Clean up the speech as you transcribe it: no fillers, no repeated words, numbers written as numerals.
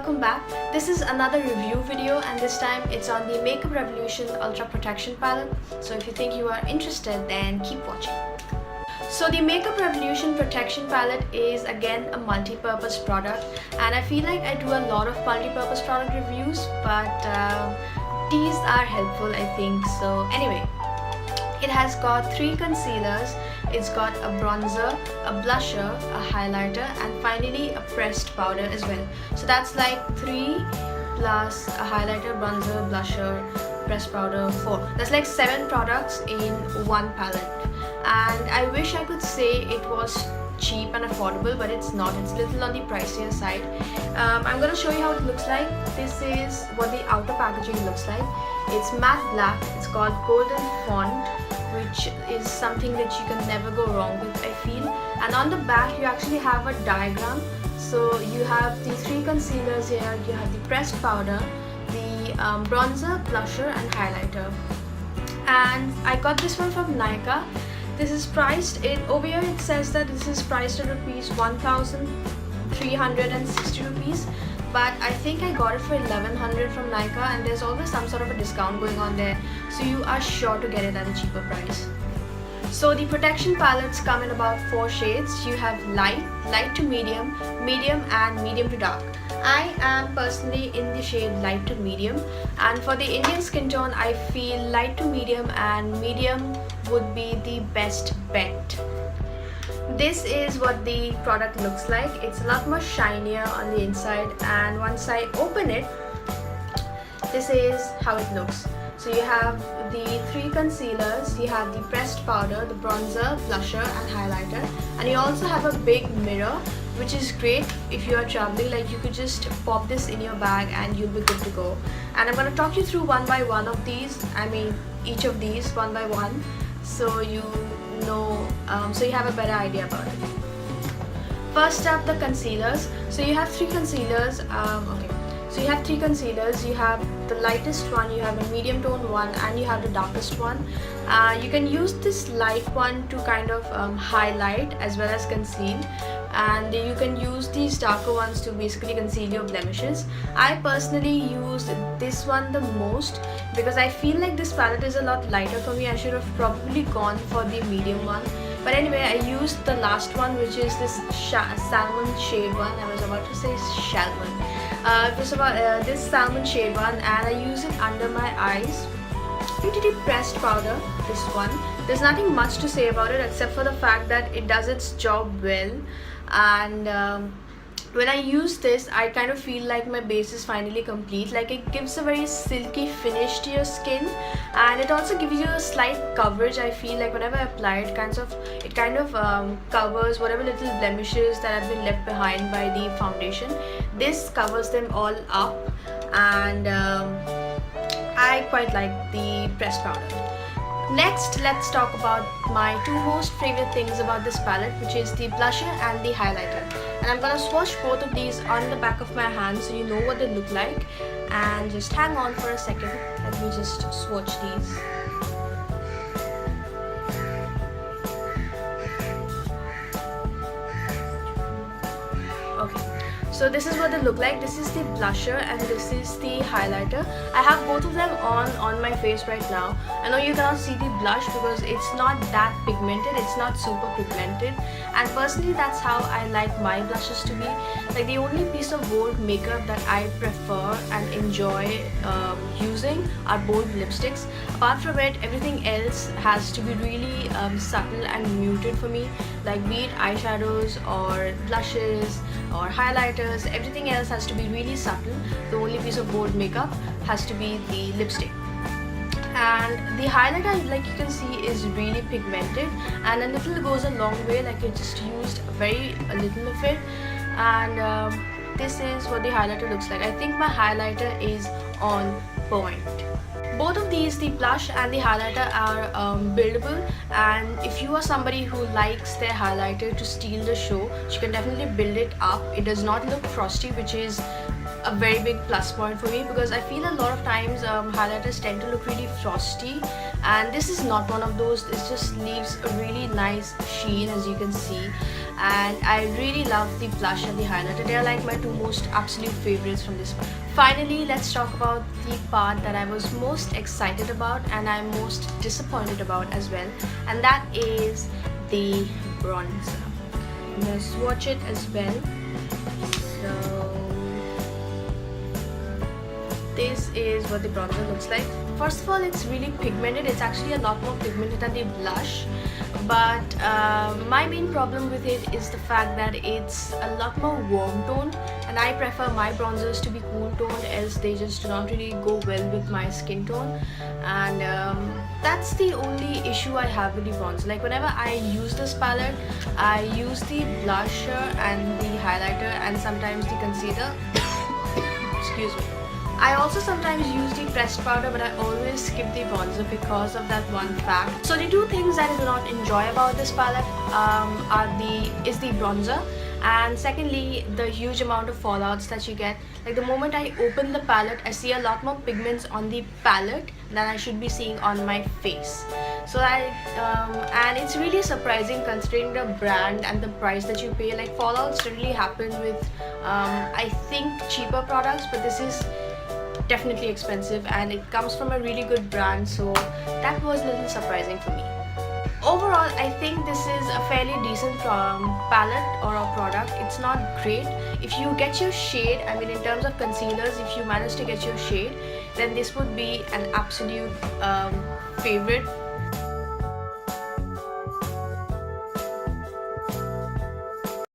welcome back. This is another review video and this time it's on the Makeup Revolution Ultra Protection Palette. So if you think you are interested, then keep watching. So the Makeup Revolution Protection Palette is again a multi-purpose product, and I feel like I do a lot of multi-purpose product reviews, but these are helpful, I think. So anyway, it has got 3 concealers, it's got a bronzer, a blusher, a highlighter, and finally a pressed powder as well. So that's like 3 plus a highlighter, bronzer, blusher, pressed powder, 4. That's like 7 products in one palette. And I wish I could say it was cheap and affordable, but it's not. It's a little on the pricier side. I'm going to show you how it looks like. This is what the outer packaging looks like. It's matte black. It's got golden font, which is something that you can never go wrong with, I feel. And on the back you actually have a diagram. So you have the 3 concealers here, you have the pressed powder, the bronzer, blusher and highlighter. And I got this one from Nykaa. This is priced, over here it says that this is priced at rupees 1,360 rupees, but I think I got it for 1,100 from Nykaa, and there's always some sort of a discount going on there, so you are sure to get it at a cheaper price. So the protection palettes come in about 4 shades. You have light, light to medium, medium and medium to dark. I am personally in the shade light to medium, and for the Indian skin tone I feel light to medium and medium would be the best bet. This is what the product looks like. It's a lot more shinier on the inside, and once I open it, this is how it looks. So you have the 3 concealers, you have the pressed powder, the bronzer, blusher and highlighter, and you also have a big mirror, which is great if you are traveling. Like, you could just pop this in your bag and you'll be good to go. And I'm going to talk you through one by one of these, each of these one by one, so you know, so you have a better idea about it. First up, the concealers. So you have 3 concealers. So you have 3 concealers. You have the lightest one, you have a medium tone one, and you have the darkest one. You can use this light one to kind of highlight as well as conceal, and you can use these darker ones to basically conceal your blemishes. I personally use this one the most because I feel like this palette is a lot lighter for me. I should have probably gone for the medium one, but anyway, I used the last one, which is this salmon shade one. I was about to say salmon. It was about this salmon shade one, and I use it under my eyes. Pretty pressed powder, this one. There's nothing much to say about it except for the fact that it does its job well, and when I use this, I kind of feel like my base is finally complete. Like, it gives a very silky finish to your skin, and it also gives you a slight coverage. I feel like whenever I apply it, it kind of covers whatever little blemishes that have been left behind by the foundation. This covers them all up, and I quite like the pressed powder. Next, let's talk about my 2 most favorite things about this palette, which is the blusher and the highlighter. And I'm gonna swatch both of these on the back of my hand so you know what they look like. And just hang on for a second. Let me just swatch these. Okay. So this is what they look like. This is the blusher and this is the highlighter. I have both of them on my face right now. I know you cannot see the blush because it's not that pigmented, it's not super pigmented, and personally that's how I like my blushes to be. Like, the only piece of bold makeup that I prefer and enjoy using are bold lipsticks. Apart from it, everything else has to be really subtle and muted for me. Like, be it eyeshadows or blushes or highlighters, everything else has to be really subtle. The only piece of bold makeup has to be the lipstick. And the highlighter, like you can see, is really pigmented, and a little goes a long way. Like, I just used a little of it, and this is what the highlighter looks like. I think my highlighter is on point. Both of these, the blush and the highlighter, are buildable, and if you are somebody who likes their highlighter to steal the show, you can definitely build it up. It does not look frosty, which is a very big plus point for me, because I feel a lot of times highlighters tend to look really frosty, and this is not one of those. It just leaves a really nice sheen, as you can see. and I really love the blush and the highlighter. They are like my two most absolute favorites from this one. Finally, let's talk about the part that I was most excited about and I'm most disappointed about as well, and that is the bronzer. I'm gonna swatch it as well. So this is what the bronzer looks like. First of all, it's really pigmented. It's actually a lot more pigmented than the blush, but my main problem with it is the fact that it's a lot more warm toned, and I prefer my bronzers to be cool toned as they just do not really go well with my skin tone. And that's the only issue I have with the bronzer. Like whenever I use this palette, I use the blusher and the highlighter and sometimes the concealer. Excuse me. I also sometimes use the pressed powder, but I always skip the bronzer because of that one fact. So the two things that I do not enjoy about this palette is the bronzer, and secondly the huge amount of fallouts that you get. Like the moment I open the palette, I see a lot more pigments on the palette than I should be seeing on my face. So and it's really surprising considering the brand and the price that you pay. Like fallouts really happen with I think cheaper products, but this is definitely expensive and it comes from a really good brand, so that was a little surprising for me. Overall, I think this is a fairly decent palette or a product. It's not great. If you get your shade, I mean in terms of concealers, if you manage to get your shade, then this would be an absolute favorite